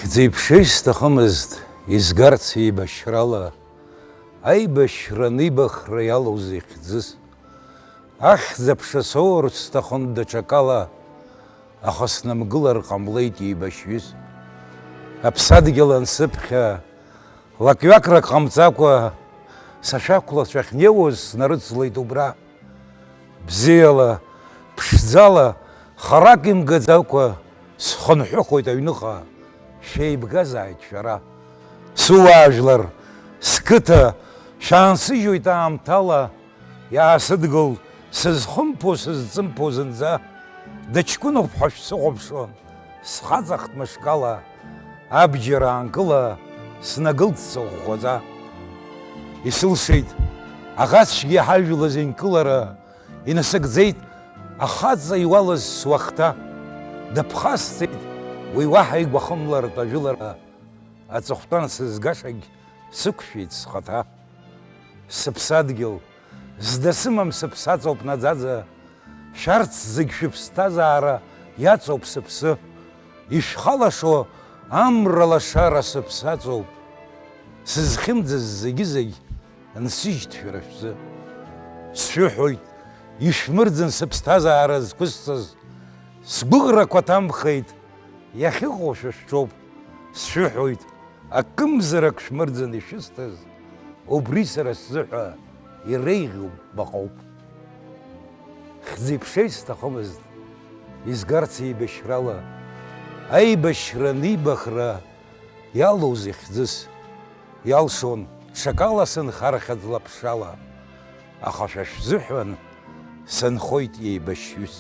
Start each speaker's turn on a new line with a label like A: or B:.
A: Хьӡеиԥшеи сҭахымызт изгарц еибашьрала, аибашьра нибахра иалоузеи хьӡыс. Ахьӡ-аԥша соурц сҭахын даҽакала, аха снамгылар ҟамлеит еибашьҩыс. Аԥсадгьыл ансыԥхьа, лакҩакрак ҟамҵакәа, сашәақәлацәа ахьнеиуаз снарыцлеит убра. Бзиала, ԥшӡала, харак имгаӡакәа, схынҳәыхоит аҩныҟа, шәеибгазааит шәара. Суаажәлар, сқыҭа, шәаансыжьуеит аамҭала, иаасыдгыл, сызхымԥо, сызҵымԥо зынӡа, дыҷкәыноуп ҳәа шәсыхәаԥшуан, схаҵахт мышкала, абџьар аанкыла, снагылт сыӷәӷәаӡа. Исылшеит, аӷацәгьы ҳажәла зеинкылара, инасыгӡеит ахаҵа иуалыз суахҭа. Дыԥхасҵеит уи уаҳа игәахымлартә ажәылара, аҵыхәтәан сызгашагь сықәшәеит схаҭа. Сыԥсадгьыл, зда сымам сыԥсаҵоуп наӡаӡа, шәарҭ зегь шәыԥсҭазаара иаҵоуп сыԥсы. Ишәхалашо амра лашара сыԥсаҵоуп, сызхьымӡаз зегьы-зегь нсыжьт шәара шәзы. Сшәыҳәоит, ишәмырӡын сыԥсҭазаара зқәысҵаз, сгәыӷрақәа ҭамхеит, иахьыҟоу шәышәҿоуп. Сшәыҳәоит, акымзарак шәмырӡын ишәысҭаз, убри сара сзыҳәа иреиӷьу баҟоуп. Хьӡеиԥшеи сҭахымызт изгарц еибашьрала, аибашьра нибахра иалоузеи хьӡыс. Иалшон ҽакала сынхархьаӡ лаԥшала, аха шәа шәзыҳәан сынхоит еибашьҩыс.